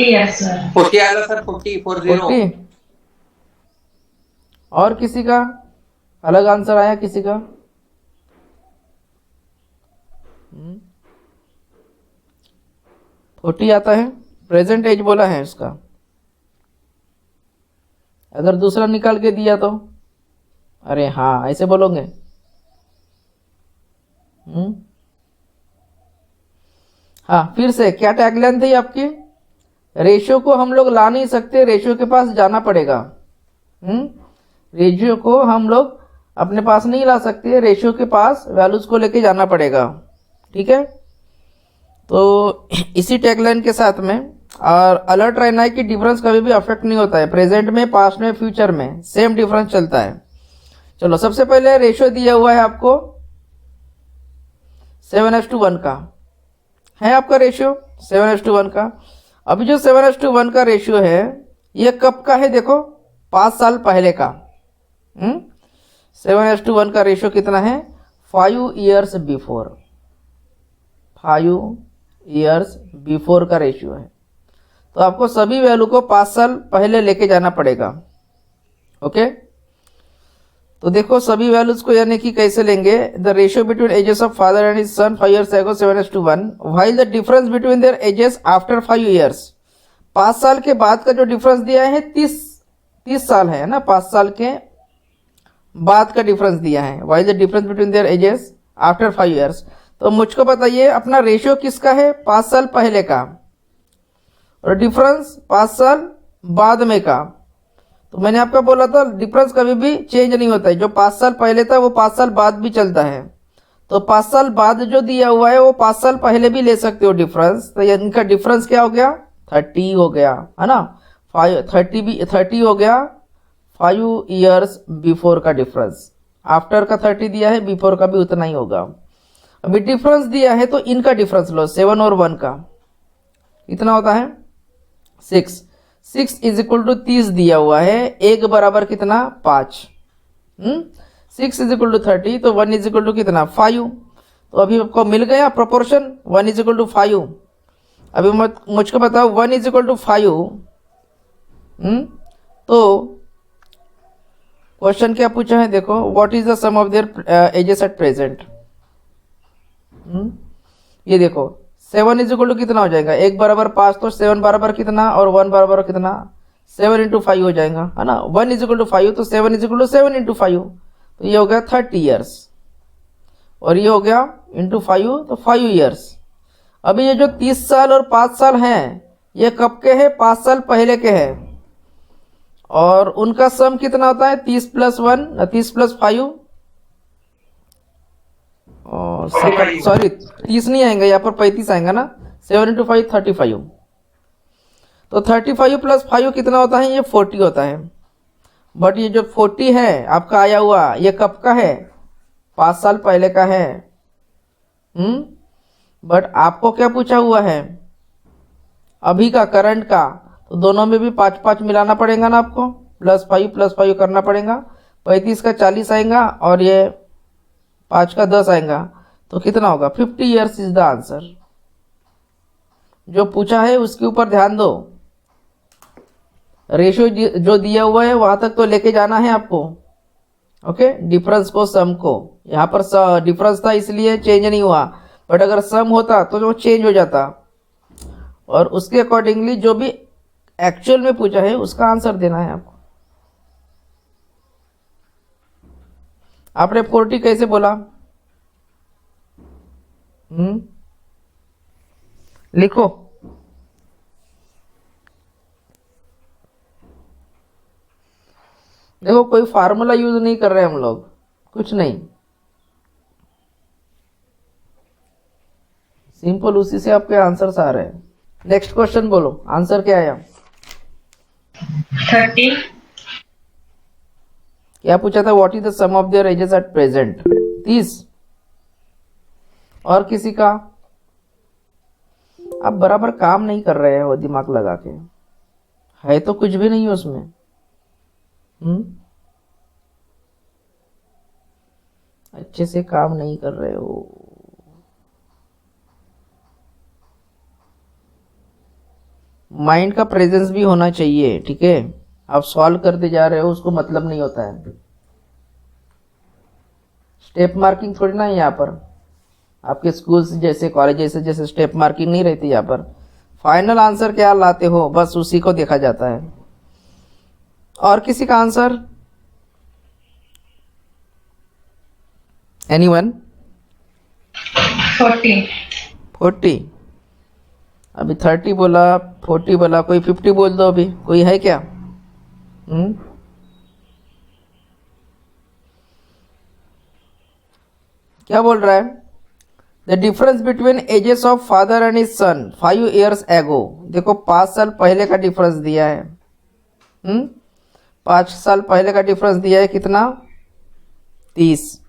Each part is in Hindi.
yes sir. 40 आएगा सर, 40। 40। और किसी का अलग आंसर आया किसी का? 40 आता है, प्रेजेंट एज बोला है उसका। अगर दूसरा निकाल के दिया तो अरे हाँ ऐसे बोलोगे। हाँ फिर से क्या टैगलाइन थी आपकी? रेशियो को हम लोग ला नहीं सकते, रेशियो के पास जाना पड़ेगा। रेशियो को हम लोग अपने पास नहीं ला सकते, रेशियो के पास वैल्यूज को लेके जाना पड़ेगा। ठीक है, तो इसी टैगलाइन के साथ में और अलर्ट रहना है कि डिफरेंस कभी भी अफेक्ट नहीं होता है, प्रेजेंट में, पास्ट में, फ्यूचर में सेम डिफरेंस चलता है। चलो सबसे पहले रेशियो दिया हुआ है आपको 7:1 का है, आपका रेशियो 7:1 का। अभी जो 7:1 का रेशियो है ये कब का है? देखो 5 साल पहले का। 7:1 का रेशियो कितना है? 5 ईयर्स बिफोर, 5 ईयर्स बिफोर का रेशियो है। तो आपको सभी वैल्यू को 5 साल पहले लेके जाना पड़ेगा। ओके, तो देखो सभी वैल्यूज को यानी कि कैसे लेंगे? The ratio between ages of father and his son 5 years ago 7:1, while the difference between their ages after 5 years। 5 साल के बाद का जो डिफरेंस दिया है 30 साल है ना, 5 साल के बाद का डिफरेंस दिया है। While the difference between their ages after 5 years। तो मुझको बताइए अपना रेशियो किसका है? 5 साल पहले का, और डिफरेंस 5 साल बाद में का। तो मैंने आपका बोला था डिफरेंस कभी भी चेंज नहीं होता है, जो 5 साल पहले था वो 5 साल बाद भी चलता है। तो 5 साल बाद जो दिया हुआ है वो 5 साल पहले भी ले सकते हो डिफरेंस। तो इनका डिफरेंस क्या हो गया? 30 हो गया, है ना। 30 हो गया 5 ईयर्स बिफोर का डिफरेंस। आफ्टर का 30 दिया है, बिफोर का भी उतना ही होगा। अभी डिफरेंस दिया है तो इनका डिफरेंस लो, 7 और 1 का इतना होता है 6। 6 इज इक्वल टू 30 दिया हुआ है, एक बराबर कितना? 5। 6 इज इक्वल टू 30, तो 1 इज इक्वल टू कितना? 5। तो अभी आपको मिल गया प्रोपोर्शन, 1 इज इक्वल टू 5। अभी मुझको बताओ 1 इज इक्वल टू 5। तो क्वेश्चन क्या पूछा है देखो, what is the sum of their ages at present. ये देखो 7 इज इक्वल टू कितना हो जाएगा? 1 बराबर 5, तो 7 बराबर कितना और 1 बराबर कितना? 7 इंटू 5 हो जाएगा, है ना। 1 इज इक्वल टू 5, तो 7 इज इक्वल टू 7 इंटू 5, तो ये हो गया 30 ईयर्स। और ये हो गया इंटू 5, तो 5 ईयर्स। अभी ये जो 30 साल और 5 साल हैं ये कब के हैं? 5 साल पहले के हैं। और उनका सम कितना होता है? 30 प्लस 1, 30 प्लस 5, सॉरी 30 नहीं आएगा यहाँ पर, 35 आएगा ना। 7 इंटू 5 35, तो 35 प्लस 5 कितना होता है? ये 40 होता है। बट ये जो 40 है आपका आया हुआ ये कब का है? 5 साल पहले का है। बट आपको क्या पूछा हुआ है? अभी का, करंट का। तो दोनों में भी 5-5 मिलाना पड़ेगा ना आपको, प्लस 5 करना पड़ेगा। 35 का 40 आएगा और ये 5 का 10 आएगा, तो कितना होगा? 50 ईयर्स इज द आंसर। जो पूछा है उसके ऊपर ध्यान दो, रेशियो जो दिया हुआ है वहां तक तो लेके जाना है आपको। ओके, डिफरेंस को, सम को। यहाँ पर डिफरेंस था इसलिए चेंज नहीं हुआ, बट अगर सम होता तो वो चेंज हो जाता। और उसके अकॉर्डिंगली जो भी एक्चुअल में पूछा है उसका आंसर देना है आपको। आपने 40 कैसे बोला? लिखो। देखो कोई फार्मूला यूज नहीं कर रहे हम लोग, कुछ नहीं, सिंपल उसी से आपके आंसर्स आ रहे हैं। नेक्स्ट क्वेश्चन बोलो, आंसर क्या आया? 30। क्या पूछा था? What is the sum of their ages at present? 30। और किसी का? आप बराबर काम नहीं कर रहे हो दिमाग लगा के, है तो कुछ भी नहीं उसमें। अच्छे से काम नहीं कर रहे हो। माइंड का प्रेजेंस भी होना चाहिए, ठीक है। आप सॉल्व करते जा रहे हो, उसको मतलब नहीं होता है। स्टेप मार्किंग थोड़ी ना है यहाँ पर, आपके स्कूल जैसे कॉलेज जैसे स्टेप मार्किंग नहीं रहती यहाँ पर। फाइनल आंसर क्या लाते हो बस उसी को देखा जाता है। और किसी का आंसर? एनीवन? 40। अभी 30 बोला, 40 बोला, कोई 50 बोल दो। अभी कोई है क्या? क्या बोल रहा है? The difference between ages of father and his son 5 years एगो। देखो 5 साल पहले का डिफरेंस दिया है। 5 साल पहले का डिफरेंस दिया है कितना? 30।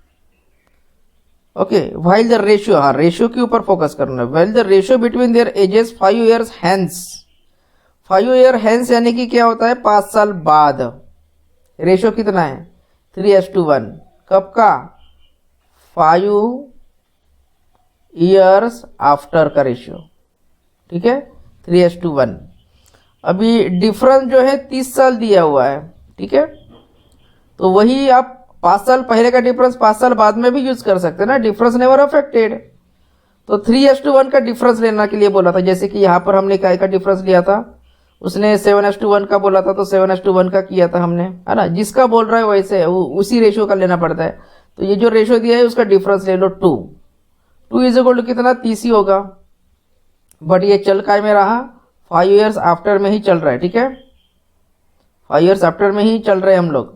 ओके, वाइल द रेशियो, हाँ रेशियो के ऊपर फोकस करना है। While the ratio between their ages 5 years hence. 5 year hence यानी कि क्या होता है? 5 साल बाद। रेशियो कितना है? 3:1। कब का? 5 years आफ्टर का रेशियो, ठीक है, 3:1। अभी डिफरेंस जो है 30 साल दिया हुआ है, ठीक है। तो वही आप 5 साल पहले का डिफरेंस 5 साल बाद में भी यूज कर सकते हैं ना, डिफरेंस नेवर अफेक्टेड। तो 3:1 का डिफरेंस लेना के लिए बोला था। जैसे कि यहाँ पर हमने क्या का डिफरेंस लिया था, उसने 7:1 का बोला था, तो 7:1 का किया था हमने, है ना। जिसका बोल रहा है वैसे उसी रेशियो का लेना पड़ता है। तो ये जो रेशियो दिया है उसका डिफरेंस ले लो 2 = कितना? 30 ही होगा। बट ये चल काय में रहा? 5 years आफ्टर में ही चल रहा है, ठीक है। 5 years आफ्टर में ही चल रहे हैं हम लोग।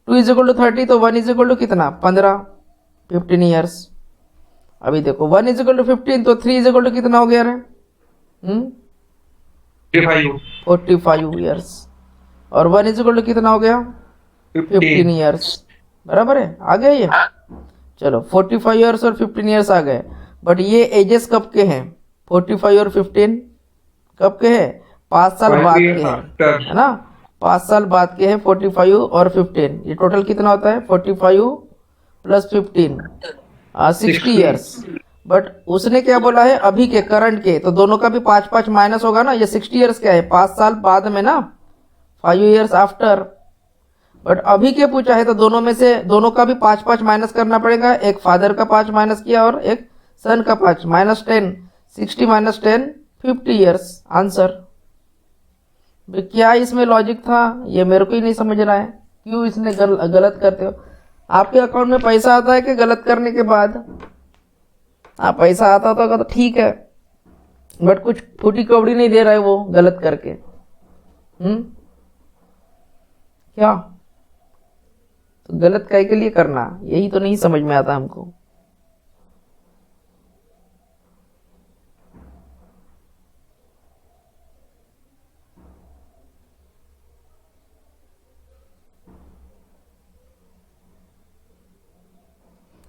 2 = 30, तो 1 कितना? 15, 15 years। अभी देखो 1 = 15, तो 3 कितना हो गया रे? 45 years। और 1 कितना हो गया? 15 years। बराबर है, आ गया ये। चलो 45 years और 15 years आ गए। बट ये एजेस कब के हैं? 45 और 15 कब के हैं? 5 साल बाद के हैं, है ना। 5 साल बाद के हैं 45 और 15। ये टोटल कितना होता है? 45 + 15 60 years। बट उसने क्या बोला है? अभी के, करंट के, तो दोनों का भी 5-5 माइनस होगा ना। ये 60 years क्या है? 5 साल बाद में ना, 5 years आफ्टर। बट अभी के पूछा है तो दोनों में से दोनों का भी 5-5 माइनस करना पड़ेगा। एक फादर का 5 माइनस किया और एक सन का 5, -10। 60 - 10 50 years आंसर। क्या इसमें लॉजिक था? ये मेरे को ही नहीं समझ रहा है, क्यों इसने गलत करते हो। आपके अकाउंट में पैसा आता है कि गलत करने के बाद? पैसा आता होगा तो ठीक है, बट कुछ फूटी कौड़ी नहीं दे रहा है वो गलत करके। क्या तो गलत काय के लिए करना? यही तो नहीं समझ में आता हमको।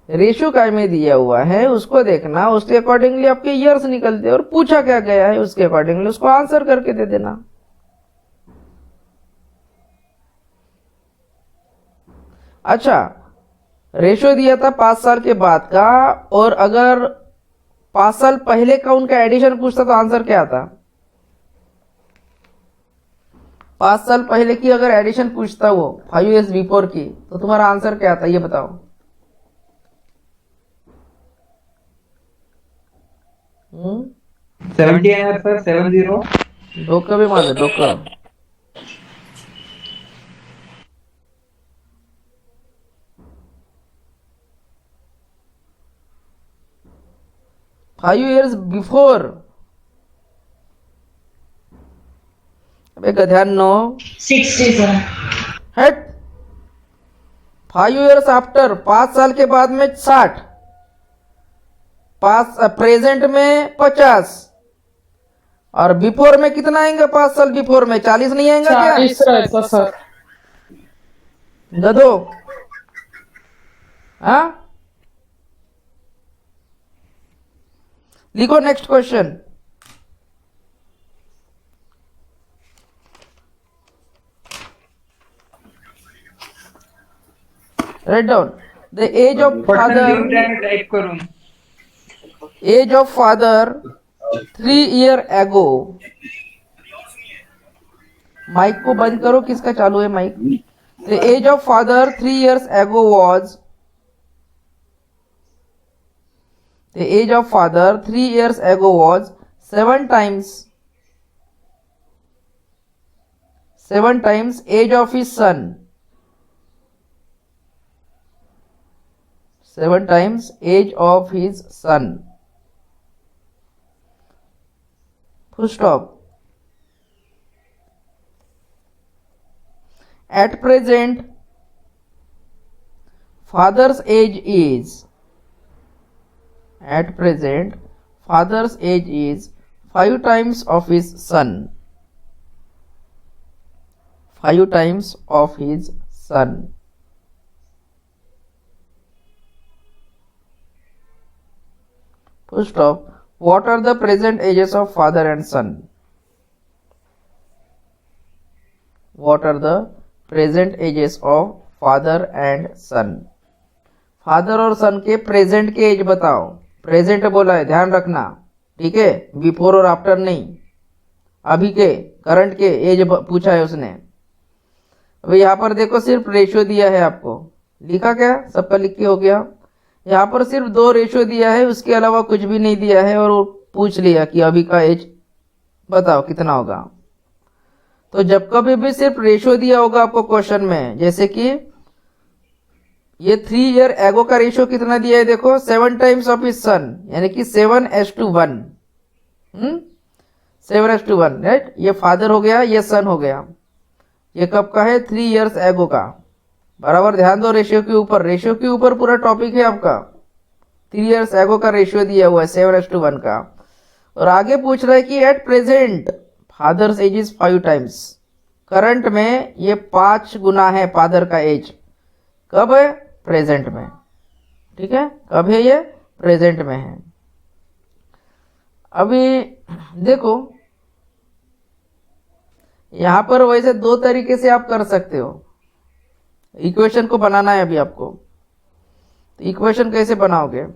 रेशियो काय में दिया हुआ है उसको देखना, उसके अकॉर्डिंगली आपके ईयर्स निकलते और पूछा क्या गया है उसके अकॉर्डिंगली उसको आंसर करके दे देना। अच्छा, रेशियो दिया था 5 साल के बाद का, और अगर 5 साल पहले का उनका एडिशन पूछता तो आंसर क्या आता? 5 साल पहले की अगर एडिशन पूछता वो 5 years बिफोर की, तो तुम्हारा आंसर क्या आता? ये बताओ। 70 येणार सर, 70। डोकं बी माझं डोकं। Five years before. अबे गध्यानो 60 हट। 5 years आफ्टर, 5 साल के बाद में 60, 5 प्रेजेंट में 50, और बिफोर में कितना आएंगे? 5 साल बिफोर में 40 नहीं आएगा क्या? 40 रहता सर। गधो। हाँ, लिखो next question. Write down the age of father. Type करून age of father 3 years ago mic को बंद करो, किसका चालू है mic? The age of father 3 years ago was, the age of father 3 years ago was 7 times age of his son. 7 times age of his son. Full stop. At present, father's age is, at present, father's age is 5 times of his son. 5 times of his son. Full stop. What are the present ages of father and son? What are the present ages of father and son? Father और सन के प्रेजेंट के एज बताओ। प्रेजेंट बोला है, ध्यान रखना, ठीक है, बिफोर और आफ्टर नहीं, अभी के करंट के एज पूछा है उसने। अभी यहाँ पर देखो सिर्फ रेशियो दिया है आपको, लिखा क्या, सबका लिख के हो गया। यहाँ पर सिर्फ 2 रेशियो दिया है, उसके अलावा कुछ भी नहीं दिया है, और वो पूछ लिया कि अभी का एज बताओ कितना होगा। तो जब कभी भी सिर्फ रेशियो दिया होगा आपको क्वेश्चन में, जैसे कि ये 3 year ago का रेशियो कितना दिया है, देखो 7 times ऑफ हिज सन, यानी कि 7:1, 7:1, राइट। ये फादर हो गया, ये सन हो गया। ये कब का है, 3 years ago का। बराबर ध्यान दो रेशियो के ऊपर, रेशियो के ऊपर पूरा टॉपिक है आपका। 3 years ago का रेशियो दिया हुआ है 7:1 का। और आगे पूछ रहा है कि at present father's age is 5 times, current में ये 5 गुना है फादर का एज। कब है, प्रेजेंट में, ठीक है, कब है ये, प्रेजेंट में है। अभी देखो यहां पर वैसे 2 तरीके से आप कर सकते हो, इक्वेशन को बनाना है अभी आपको। तो इक्वेशन कैसे बनाओगे,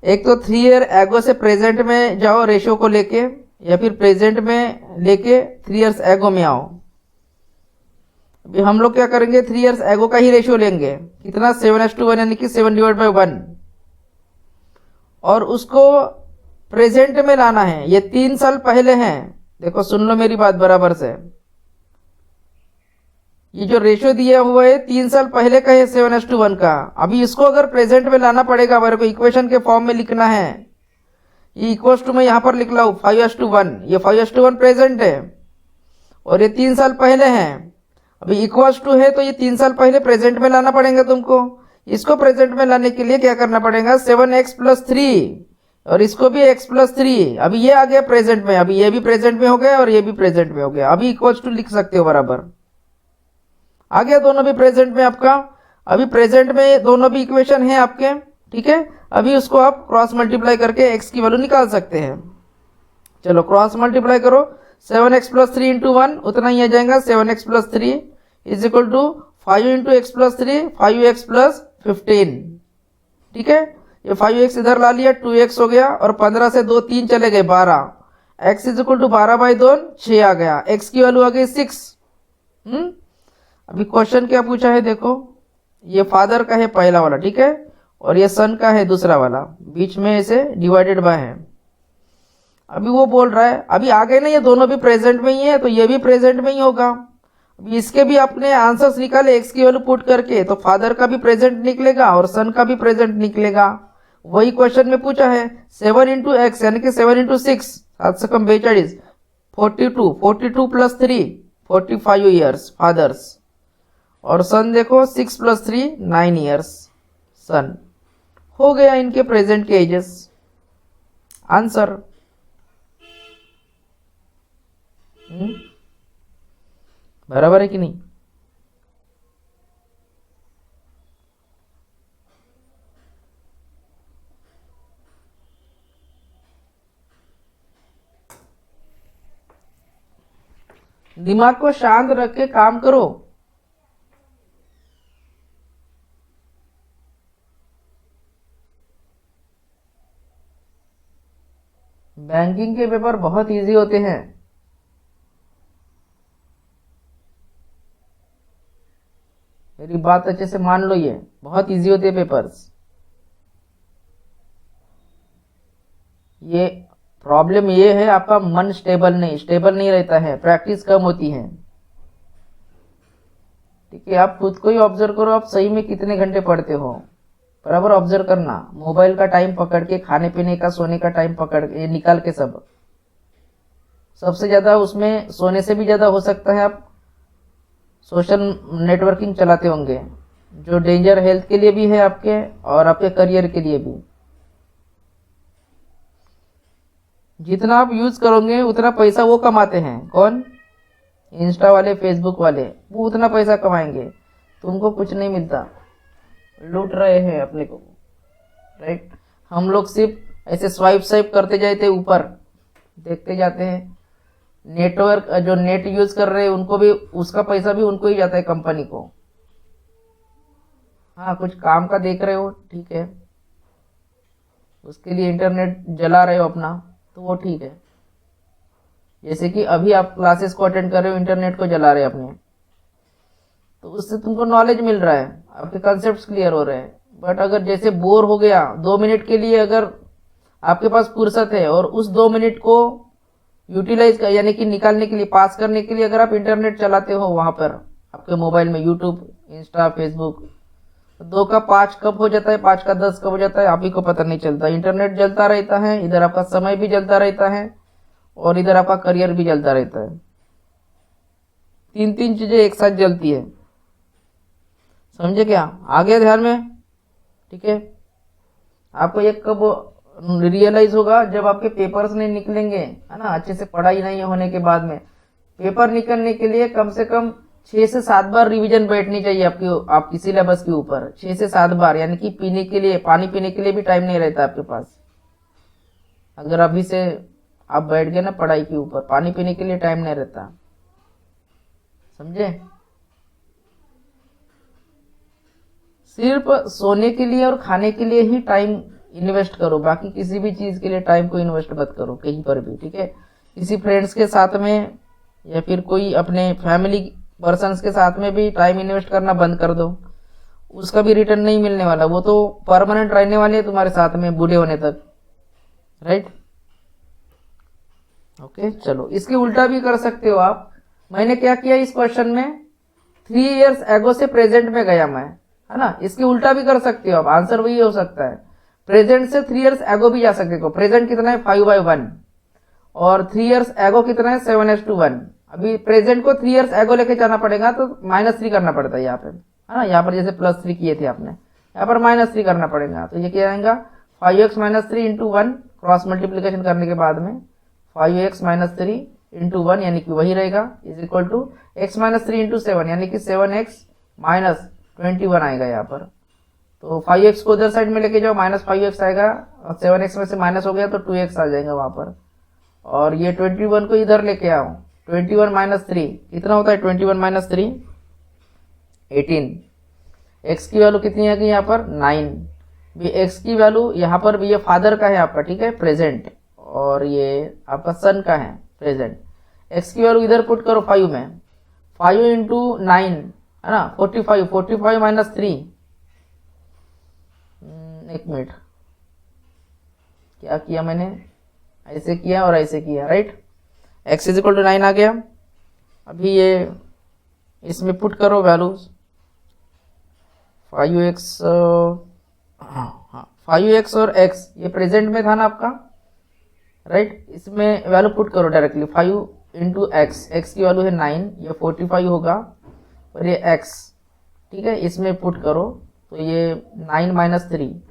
एक तो 3 year ago से प्रेजेंट में जाओ रेशियो को लेके, या फिर प्रेजेंट में लेके 3 years ago में आओ। अभी हम लोग क्या करेंगे, 3 years ago का ही रेशियो लेंगे, कितना, 7:1, यानी कि 7/1, और उसको प्रेजेंट में लाना है। ये 3 साल पहले हैं, देखो सुन लो मेरी बात बराबर से। ये जो रेशियो दिया हुआ है 3 साल पहले का है 7:1 का। अभी इसको अगर प्रेजेंट में लाना पड़ेगा, मेरे को इक्वेशन के फॉर्म में लिखना है। ये इक्वल्स टू मैं यहाँ पर लिख रहा हूँ 5:1, ये 5:1 प्रेजेंट है, और ये 3 साल पहले हैं। अभी इक्वल्स टू है तो ये 3 साल पहले प्रेजेंट में लाना पड़ेगा तुमको। इसको प्रेजेंट में लाने के लिए क्या करना पड़ेगा, 7x+3, और इसको भी x+3। अभी ये आ गया प्रेजेंट में, अभी ये भी प्रेजेंट में हो गया और ये भी प्रेजेंट में हो गया। अभी इक्वल्स टू लिख सकते हो, बराबर आ गया, दोनों भी प्रेजेंट में आपका। अभी प्रेजेंट में दोनों भी इक्वेशन है आपके, ठीक है। अभी उसको आप क्रॉस मल्टीप्लाई करके x की वैल्यू निकाल सकते हैं। चलो क्रॉस मल्टीप्लाई करो, 7x+3 × 1 उतना ही आ जाएगा, 7x+3 is equal to 5 × x+3, 5x+15, ठीक है। ये 5x इधर ला लिया, 2x हो गया, और 15 से 2 3 चले गए, 12। x इज इक्वल टू 12/2, 6 आ गया, x की वैल्यू आ गई 6। अभी क्वेश्चन क्या पूछा है, देखो ये फादर का है पहला वाला, ठीक है, और ये सन का है दूसरा वाला, बीच में इसे डिवाइडेड बाय है। अभी वो बोल रहा है, अभी आगे ना ये दोनों भी प्रेजेंट में ही है, तो ये भी प्रेजेंट में ही होगा। अभी इसके भी अपने आंसर्स निकाले एक्स की वैल्यू पुट करके, तो फादर का भी प्रेजेंट निकलेगा और सन का भी प्रेजेंट निकलेगा। वही क्वेश्चन में पूछा है, 7 × x यानी कि 7 × 6, 7 से कम 42, 42, 42 + 3, 45 ईयर्स फादर्स, और सन देखो 6 + 3, 9 ईयर्स सन। हो गया इनके प्रेजेंट के एजेस। आंसर बराबर है कि नहीं? दिमाग को शांत रख के काम करो। बैंकिंग के पेपर बहुत इजी होते हैं। मेरी बात अच्छे से मान लो, ये बहुत इजी होते हैं पेपर्स। ये प्रॉब्लम ये है, आपका मन स्टेबल नहीं रहता है, प्रैक्टिस कम होती है। ठीक है, आप खुद को ही ऑब्जर्व करो, आप सही में कितने घंटे पढ़ते हो, बराबर ऑब्जर्व करना। मोबाइल का टाइम पकड़ के, खाने पीने का, सोने का टाइम पकड़ के, ये निकाल के सबसे ज्यादा उसमें सोने से भी ज्यादा हो सकता है आप सोशल नेटवर्किंग चलाते होंगे, जो डेंजर हेल्थ के लिए भी है आपके और आपके करियर के लिए भी। जितना आप यूज करोगे उतना पैसा वो कमाते हैं। कौन? इंस्टा वाले, फेसबुक वाले, वो उतना पैसा कमाएंगे, तुमको कुछ नहीं मिलता, लूट रहे हैं अपने को, राइट। हम लोग सिर्फ ऐसे स्वाइप करते जाते ऊपर, देखते जाते हैं। नेटवर्क जो नेट यूज कर रहे हैं उनको भी, उसका पैसा भी उनको ही जाता है, कंपनी को। हाँ, कुछ काम का देख रहे हो, ठीक है, उसके लिए इंटरनेट जला रहे हो अपना, तो वो ठीक है। जैसे कि अभी आप क्लासेस को अटेंड कर रहे हो, इंटरनेट को जला रहे हैं अपने, तो उससे तुमको नॉलेज मिल रहा है, आपके कॉन्सेप्ट्स क्लियर हो रहे हैं। बट अगर जैसे बोर हो गया 2 मिनट के लिए, अगर आपके पास फुर्सत है और उस 2 मिनट को यूटिलाइज कर, यानी कि निकालने के लिए, पास करने के लिए अगर आप इंटरनेट चलाते हो वहां पर आपके मोबाइल में, यूट्यूब, इंस्टा, फेसबुक, 2 का 5 कब हो जाता है, 5 का 10 कब हो जाता है, आप ही को पता नहीं चलता। इंटरनेट जलता रहता है, इधर आपका समय भी जलता रहता है और इधर आपका करियर भी जलता रहता है। 3 चीजें एक साथ जलती है, समझे क्या? आ गया ध्यान में? ठीक है, आपको ये कब रियलाइज होगा? जब आपके पेपर्स नहीं निकलेंगे, है ना, अच्छे से पढ़ाई नहीं होने के बाद में। पेपर निकलने के लिए कम से कम 6 से 7 बार रिवीजन बैठनी चाहिए आपकी सिलेबस के ऊपर, 6 से 7 बार। यानी कि पीने के लिए, पानी पीने के लिए भी टाइम नहीं रहता आपके पास। अगर अभी से आप बैठ गए ना पढ़ाई के ऊपर, पानी पीने के लिए टाइम नहीं रहता, समझे? सिर्फ सोने के लिए और खाने के लिए ही टाइम इन्वेस्ट करो, बाकी किसी भी चीज के लिए टाइम को इन्वेस्ट मत करो कहीं पर भी। ठीक है, किसी फ्रेंड्स के साथ में या फिर कोई अपने फैमिली पर्सन्स के साथ में भी टाइम इन्वेस्ट करना बंद कर दो, उसका भी रिटर्न नहीं मिलने वाला, वो तो परमानेंट रहने वाले है तुम्हारे साथ में बूढ़े होने तक, राइट। ओके, चलो इसके उल्टा भी कर सकते हो आप। मैंने क्या किया इस क्वेश्चन में, 3 इयर्स एगो से प्रेजेंट में गया मैं, है ना। इसके उल्टा भी कर सकते हो आप, आंसर वही हो सकता है। प्रेजेंट से 3 इयर्स एगो भी जा सकते हो। प्रेजेंट कितना है? 5/1, और 3 इयर्स एगो कितना है? 7:1। अभी प्रेजेंट को 3 इयर्स एगो लेके जाना पड़ेगा तो -3 करना पड़ता है यहाँ पे, है ना। यहाँ पर जैसे +3 किए थे आपने, यहाँ पर -3 करना पड़ेगा। तो ये क्या आएगा? 5x - 3 × 1, क्रॉस मल्टीप्लीकेशन करने के बाद में 5x - 3 × 1 यानी कि वही रहेगा, इज इक्वल टू x - 3 × 7 यानी कि 7x - 21 आएगा यहाँ पर। तो 5x को उधर साइड में लेके जाओ, -5x आएगा, और 7x में से माइनस हो गया तो 2x आ जाएगा वहां पर। और ये 21 को इधर लेके आओ, 21 - 3 कितना होता है? 21 - 3 18। x की वैल्यू कितनी आ गई यहाँ पर? 9। भी x की वैल्यू यहाँ पर भी, ये फादर का है आपका, ठीक है, प्रेजेंट, और ये आपका सन का है, प्रेजेंट। x की वैल्यू इधर पुट करो 5 में, 5 × 9 है ना, 45। 45 - 3, एक मिनट, क्या किया मैंने? ऐसे किया और ऐसे किया, राइट। x = 9 आ गया। अभी ये इसमें पुट करो वैल्यूज, 5x, हाँ 5x और x ये प्रेजेंट में था ना आपका, राइट। इसमें वैल्यू पुट करो डायरेक्टली, 5 × x, x की वैल्यू है 9, ये 45 होगा, और ये x, ठीक है, इसमें पुट करो तो ये 9 - 3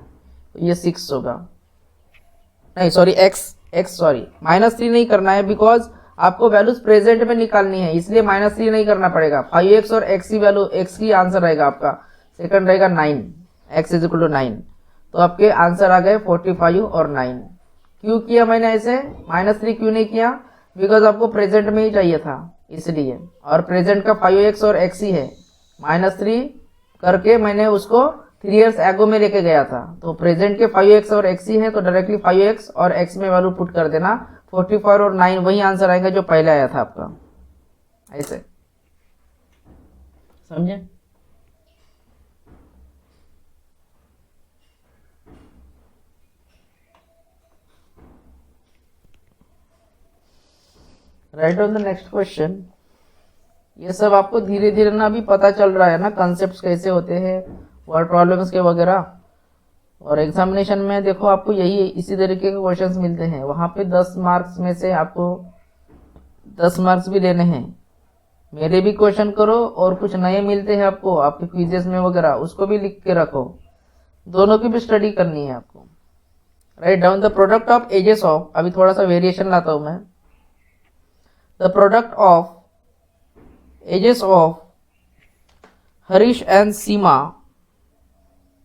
तो ये 6 होगा। नहीं सॉरी, x सॉरी, -3 नहीं करना है, बिकॉज आपको वैल्यूज प्रेजेंट में निकालनी है, इसलिए -3 नहीं करना पड़ेगा। 5x और x की वैल्यू, x की आंसर रहेगा आपका, सेकंड रहेगा 9, x = 9, तो आपके आंसर आ गए 45 और 9। क्यों किया मैंने ऐसे? -3 क्यों नहीं किया? बिकॉज आपको प्रेजेंट में ही चाहिए था इसलिए, और प्रेजेंट का 5x और x ही है, -3 करके मैंने उसको 3 इयर्स एगो में लेके गया था। तो प्रेजेंट के 5x और x ही है, तो डायरेक्टली 5x और x में वैल्यू पुट कर देना, 45 और 9 वही आंसर आएगा जो पहले आया था आपका, ऐसे, समझे? Right on the next question. ये सब आपको धीरे धीरे ना अभी पता चल रहा है ना, कॉन्सेप्ट्स कैसे होते हैं, वर्ड प्रॉब्लम्स के वगैरह। और एग्जामिनेशन में देखो आपको यही इसी तरीके के क्वेश्चंस मिलते हैं। वहां पे 10 मार्क्स में से आपको 10 मार्क्स भी लेने हैं। मेरे भी क्वेश्चन करो और कुछ नए मिलते हैं आपको आपके क्विजेस में वगैरह, उसको भी लिख के रखो। दोनों की भी स्टडी करनी है आपको। Write down the product of ages of, अभी थोड़ा सा वेरिएशन लाता हूं मैं। The product of ages of Harish and Seema,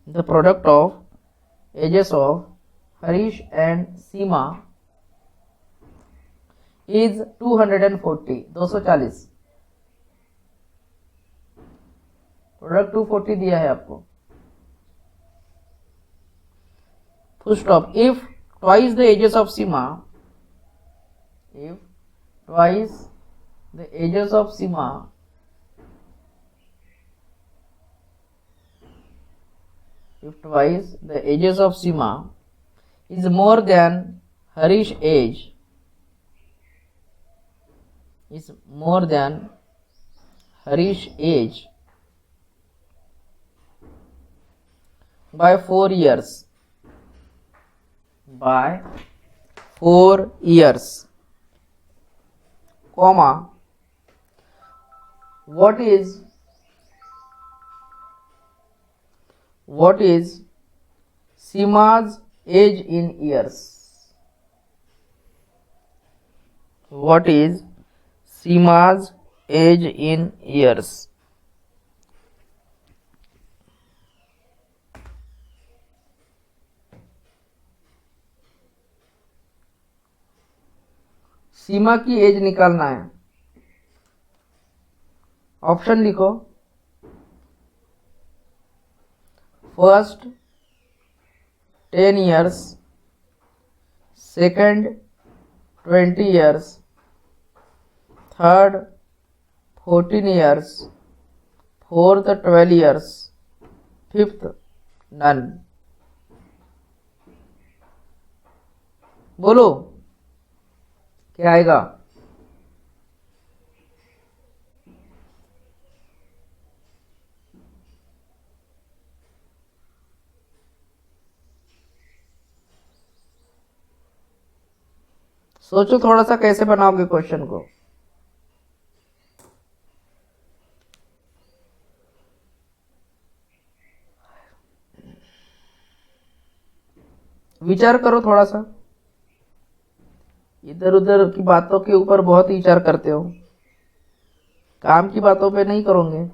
the product of ages of Harish and Seema is 240, 240। Product 240 दिया है आपको। Full stop. If twice the ages of Seema, if twice the ages of Seema if twice the ages of Seema is more than Harish age, is more than Harish age by 4 years, by 4 years, comma, what is Seema's age in years? What is Seema's age in years? सीमा की एज निकालना है। ऑप्शन लिखो। First 10 years, second 20 years, third 14 years, fourth 12 years, fifth none। बोलो क्या आएगा? सोचो थोड़ा सा कैसे बनाओगे क्वेश्चन को। विचार करो थोड़ा सा। इधर उधर की बातों के ऊपर बहुत विचार करते हो, काम की बातों पे नहीं करोगे।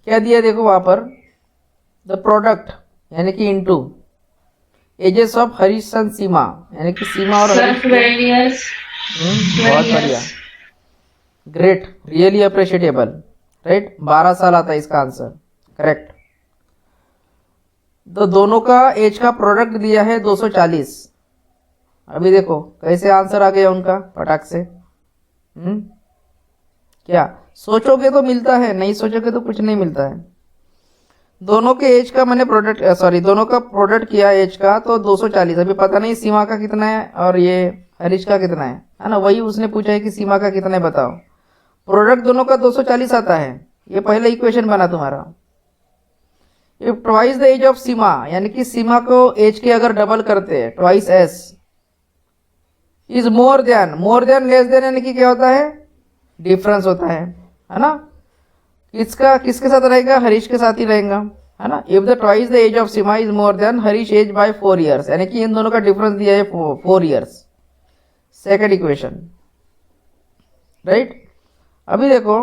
क्या दिया देखो वहां पर, द प्रोडक्ट यानी कि into ages of Harish and Seema, यानी कि सीमा और Sir, हरीश। 12 years. बहुत बढ़िया, ग्रेट, रियली अप्रिशिएटेबल। राइट, 12 साल आता है इसका आंसर, करेक्ट। तो दोनों का एज का प्रोडक्ट दिया है 240। अभी देखो कैसे आंसर आ गया उनका फटाक से। क्या सोचोगे तो मिलता है, नहीं सोचोगे तो कुछ नहीं मिलता है। दोनों के एज का मैंने प्रोडक्ट दोनों का प्रोडक्ट किया एज का, तो 240। अभी पता नहीं सीमा का कितना है और ये हरीश का कितना है ना। वही उसने पूछा है कि सीमा का कितना है बताओ। प्रोडक्ट दोनों का 240 आता है। ये पहला इक्वेशन बना तुम्हारा। If twice the age of Seema, यानी कि सीमा को एज के अगर डबल करते हैं, twice S, is more than less than यानी कि क्या होता है, डिफरेंस होता है ना। किसका किसके साथ रहेगा, हरीश के साथ ही रहेगा, है ना। If the twice the age of Seema is more than Harish age by 4 years, यानी कि इन दोनों का डिफरेंस दिया है 4 ईयर्स। Second equation, right. अभी देखो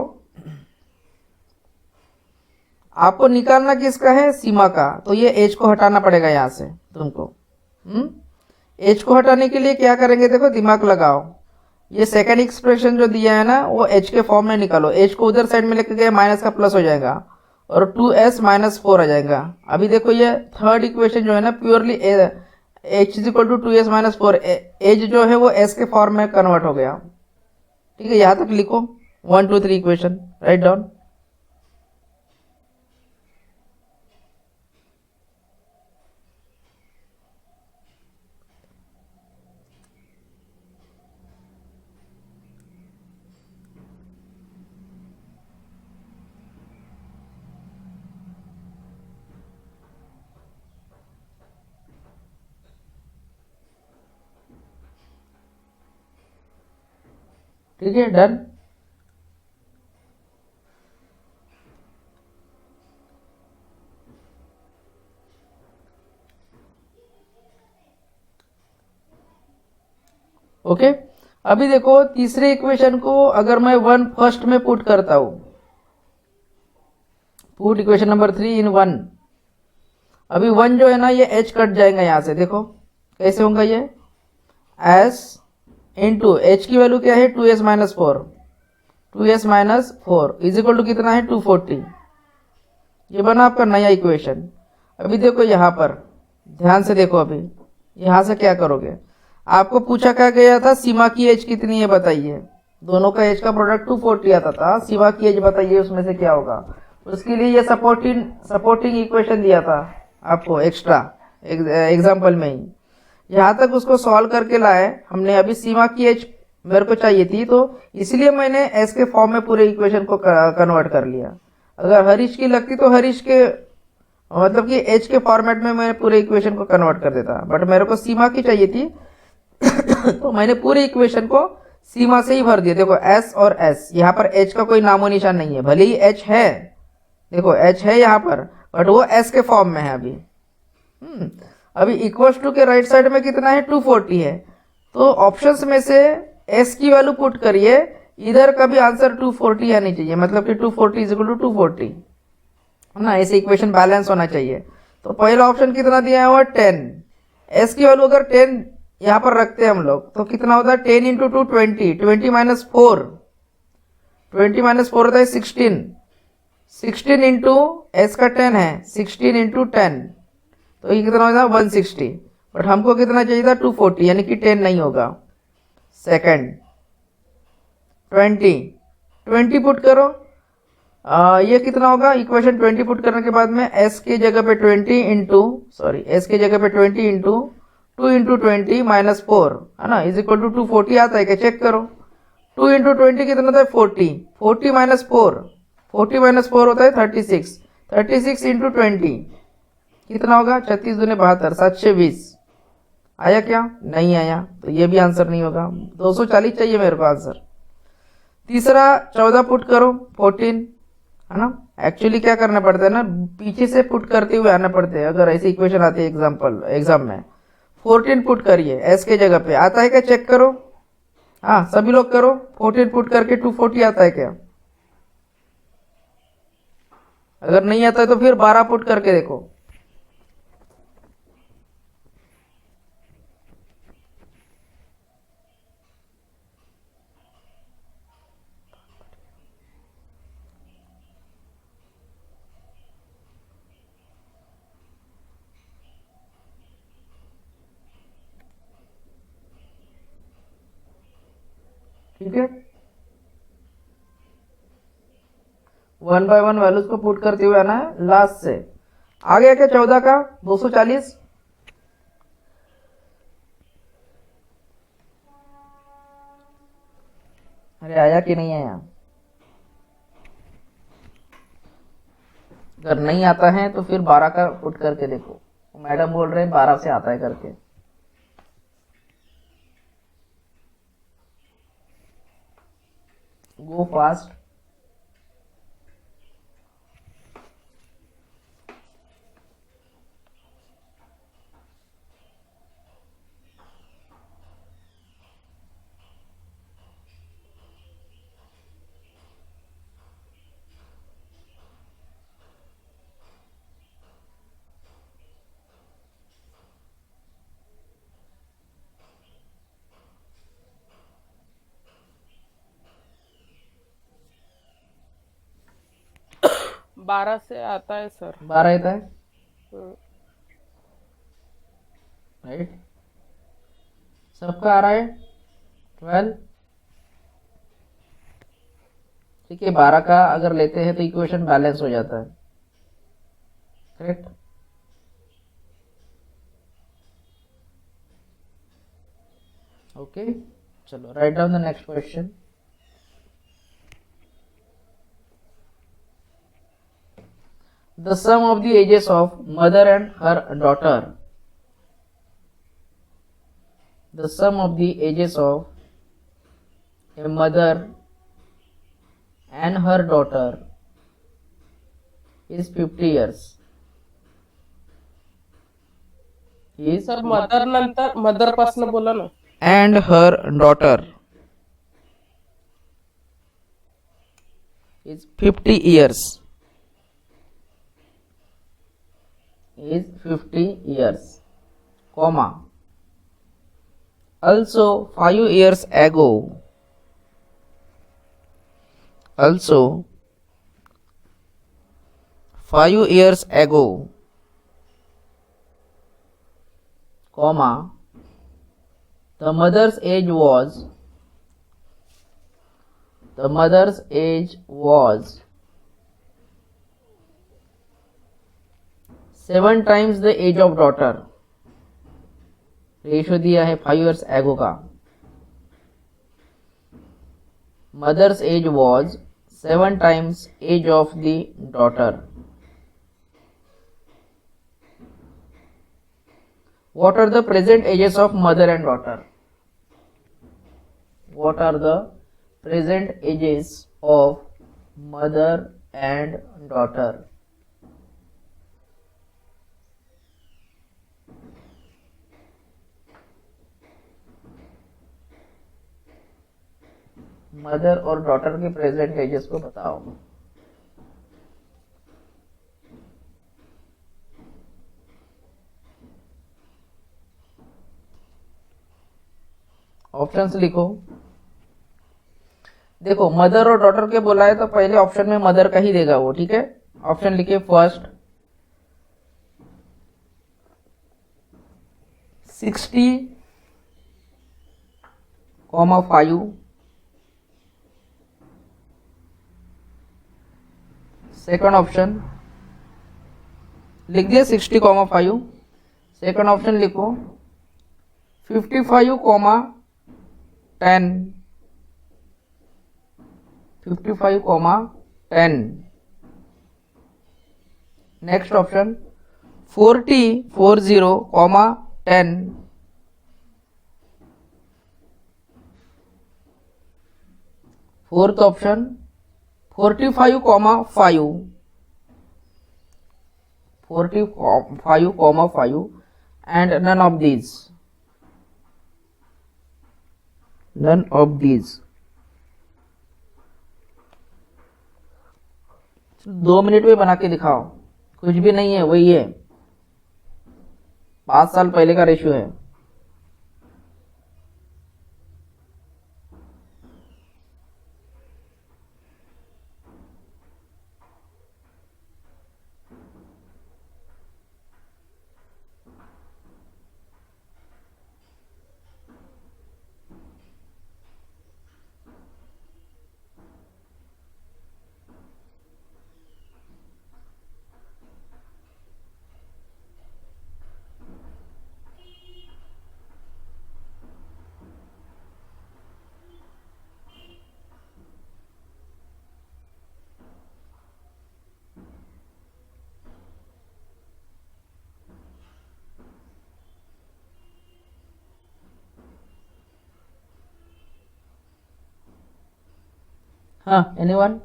आपको निकालना किसका है, सीमा का, तो ये एज को हटाना पड़ेगा यहां से तुमको। एज को हटाने के लिए क्या करेंगे, देखो दिमाग लगाओ। ये सेकंड एक्सप्रेशन जो दिया है ना वो एच के फॉर्म में निकालो। एच को उधर साइड में लेके गए माइनस का प्लस हो जाएगा और 2s माइनस 4 आ जाएगा। अभी देखो ये थर्ड इक्वेशन जो है ना purely H is equal to 2s minus 4, age जो है वो एस के फॉर्म में कन्वर्ट हो गया। ठीक है, यहां तक लिखो 1 2 3 इक्वेशन, राइट डाउन। ठीक है, डन। ओके, अभी देखो तीसरे इक्वेशन को अगर मैं 1 फर्स्ट में पुट करता हूं, पुट इक्वेशन नंबर 3 इन 1। अभी 1 जो है ना ये h कट जाएगा यहां से, देखो कैसे होगा ये, s इंटू एच की वैल्यू क्या है 2s minus 4, 2s minus 4 is equal to कितना है 240। ये बना आपका नया इक्वेशन। अभी देखो यहां पर ध्यान से देखो, अभी यहां से क्या करोगे, आपको पूछा क्या गया था, सीमा की एज कितनी है बताइए। दोनों का एज का प्रोडक्ट 240 आता था, सीमा की एज बताइए उसमें से क्या होगा। उसके लिए ये सपोर्टिंग इक्वेशन दिया था आपको एक्स्ट्रा एग्जाम्पल में ही। यहां तक उसको सॉल्व करके लाए हमने। अभी सीमा की एज मेरे को चाहिए थी तो इसलिए मैंने एस के फॉर्म में पूरे इक्वेशन को कन्वर्ट कर लिया। अगर हरीश की लगती तो हरीश के मतलब कि एच के फॉर्मेट में मैं पूरे इक्वेशन को कन्वर्ट कर देता, बट मेरे को सीमा की चाहिए थी तो मैंने पूरे इक्वेशन को सीमा से ही भर दिया। देखो एस और एस, यहाँ पर एच का कोई नामो निशान नहीं है, भले ही एच है, देखो एच है यहाँ पर, बट वो एस के फॉर्म में है अभी। अभी इक्वल्स टू के राइट साइड में कितना है 240 है, तो ऑप्शंस में से एस की वैल्यू पुट करिए, इधर का भी आंसर 240 आनी चाहिए, मतलब कि 240 इज इक्वल टू 240 है ना। ऐसे इक्वेशन बैलेंस होना चाहिए। तो पहला ऑप्शन कितना दिया हुआ 10, एस की वैल्यू अगर 10 यहां पर रखते हैं हम लोग तो कितना होता है 10 इंटू 2 20, 20 माइनस 4, 20 माइनस 4 होता है 16, 16 इंटू एस का 10 है 16 इंटू 10, तो ये कितना होता है 160, बट हमको कितना चाहिए था 240, यानी कि 10 नहीं होगा। सेकंड 20 पुट करो, ये कितना होगा, इक्वेशन 20 पुट करने के बाद में s के जगह पे 20 इंटू s के जगह पे 20 इंटू 2 इंटू 20 माइनस 4 है ना, इज इक्वल टू 240 आता है क्या, चेक करो। 2 इंटू 20 कितना होता है 40, 40 माइनस 4, 40 माइनस 4 होता है 36, 36 इंटू 20 कितना होगा 36 दूने 72, 720 आया क्या, नहीं आया, तो ये भी आंसर नहीं होगा। 240 चाहिए मेरे को आंसर। तीसरा 14 पुट करो 14 है ना। एक्चुअली क्या करना पड़ता है ना, पीछे से पुट करते हुए आना पड़ते हैं अगर ऐसे इक्वेशन आती है एग्जाम में। 14 पुट करिए एस के जगह पे, आता है क्या चेक करो, हाँ सभी लोग करो। 14 पुट करके 240 आता है क्या, अगर नहीं आता है तो फिर 12 पुट करके देखो। ठीक है, 1 बाय 1 वैल्यूज को पुट करते हुए आना है लास्ट से। आ गया क्या 14 का 240, अरे आया कि नहीं आया, अगर नहीं आता है तो फिर 12 का पुट करके देखो, मैडम बोल रहे हैं 12 से आता है करके। गो फास्ट. बारह से आता है सर. 12 येता है. हम्म. राइट. सबका आ रहा है 12. ठीक है, 12 का अगर लेते हैं तो इक्वेशन बैलेंस हो जाता है. करेक्ट. ओके, चलो right down the next question. The sum of the ages of mother and her daughter. The sum of the ages of a mother and her daughter is 50 years. Is sir mother नंतर मदर पासन बोला ना. and her daughter is 50 years. Is 50 years, comma. Also 5 years ago. Also 5 years ago, comma. The mother's age was 7 times the age of daughter. Ratio दिया है 5 years ago का. Mother's age was 7 times age of the daughter. What are the present ages of mother and daughter? What are the present ages of mother and daughter? Mother और डॉटर के प्रेजेंट एजेस को बताओ. ऑप्शंस लिखो. देखो, मदर और डॉटर के बोला है तो पहले ऑप्शन में मदर का ही देगा वो. ठीक है, ऑप्शन लिखिए. फर्स्ट 60,5. सेकंड ऑप्शन लिख दिया 60,5. सेकंड ऑप्शन लिखो 55,10. 55,10. Next option 40,10. Fourth option 45,5. 45,5 and none of these. None of these. 2 minute में बना के दिखाओ. कुछ भी नहीं है, वही है. 5 साल पहले का रेशियो है. हाँ, एनीवन?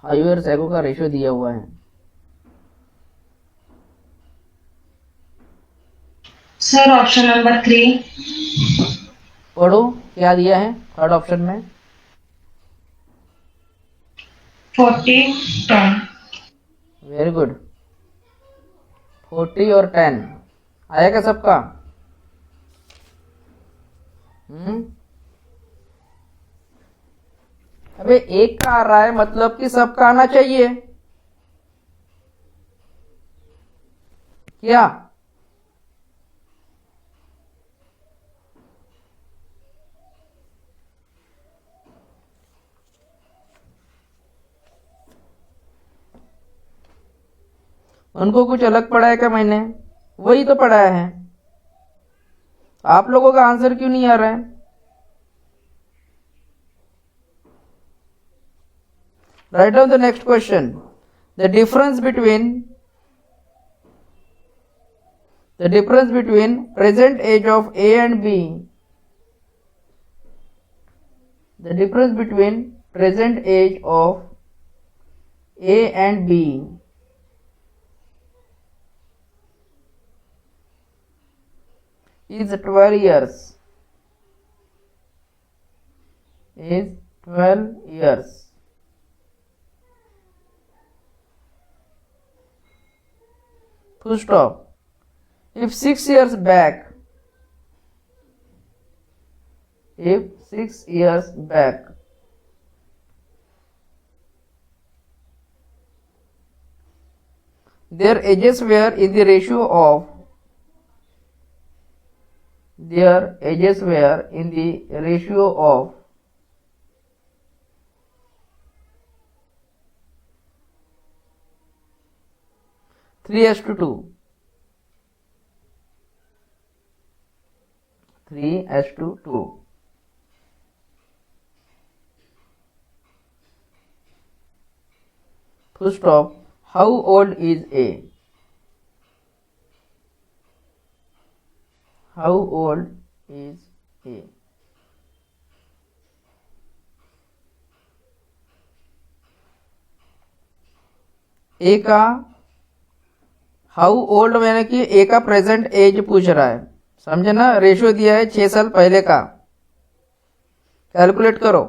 फाइव ईयर्स एगो का रेशियो दिया हुआ है। Sir option number 3। पढ़ो क्या दिया है थर्ड ऑप्शन में। 40, 10। Very good. 40 और 10 आया क्या सबका? अबे एक का आ रहा है मतलब कि सबका आना चाहिए क्या? उनको कुछ अलग पढ़ाया क्या मैंने? वही तो पढ़ाया है। आप लोगों का आंसर क्यों नहीं आ रहा है? Right down the next question. The difference between present age of A and B. The difference between present age of A and B is 12 years. Is 12 years. Full stop. If 6 years back, their ages were in the ratio of 3:2. 3:2. Full stop. How old is A? How old is A? ए का हाउ ओल्ड मैंने कि ए का प्रेजेंट एज पूछ रहा है, समझे ना? रेशियो दिया है 6 साल पहले का, कैलकुलेट करो।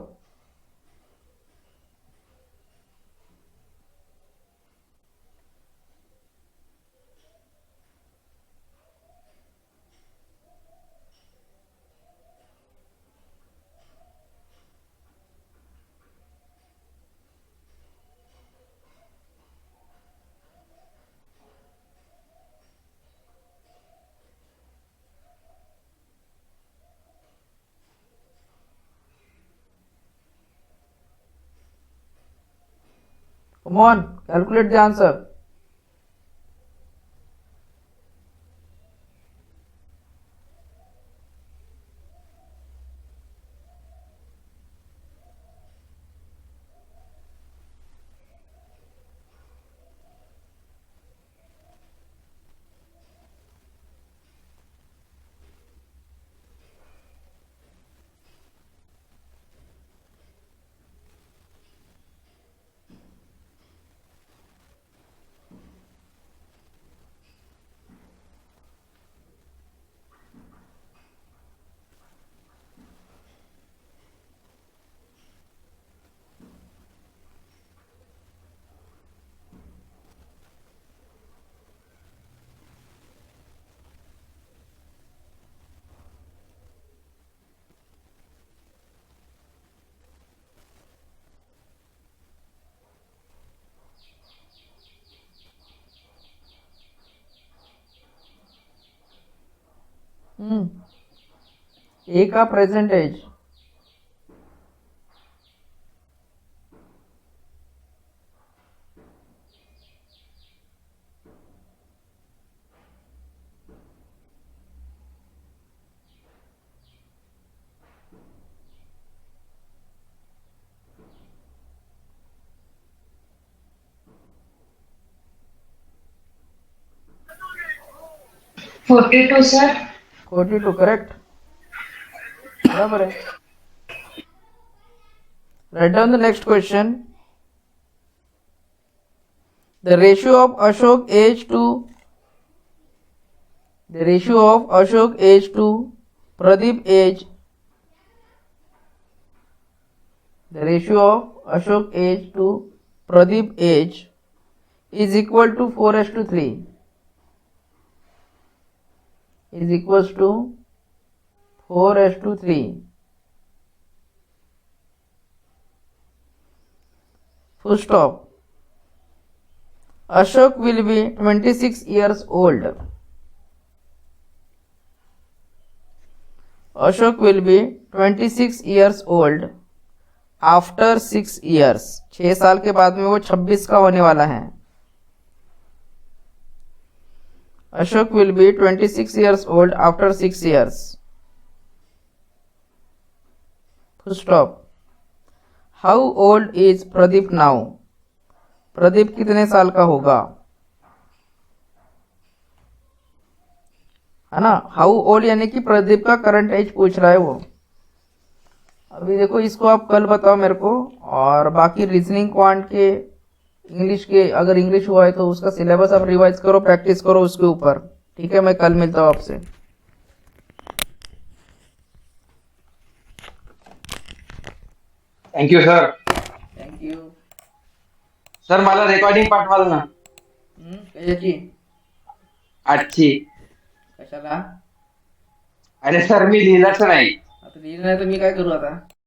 Come on, calculate the answer. ए का प्रेजेंट एज 42 sir. 42 करेक्ट, बराबर है. Write down the next question. The ratio of Ashok age to Pradeep age. The ratio of Ashok age to Pradeep age is equal to 4:3. Is equals to 4:3. Full stop. Ashok will be 26 years old. Ashok will be 26 years old after 6 years. 6 साल के बाद में वो 26 का होने वाला है. Ashok will be 26 years old after 6 years. Full stop. How old is Pradeep now? Pradeep कितने साल का होगा, है ना. हाउ ओल्ड यानी कि प्रदीप का करंट एज पूछ रहा है वो. अभी देखो इसको आप कल बताओ मेरे को, और बाकी रीजनिंग क्वांट के इंग्लिश के अगर इंग्लिश हुआ है तो उसका सिलेबस आप रिवाइज करो, प्रैक्टिस करो उसके ऊपर. ठीक है, मैं कल मिलता हूँ आपसे. Thank you sir. Thank you. Sir मला रेकॉर्डिंग पाठवाल ना कशाची, आजची. कशाला. अरे सर मी लिहिलंच नाही. आता लिहिलं नाही तर मी काय करू आता.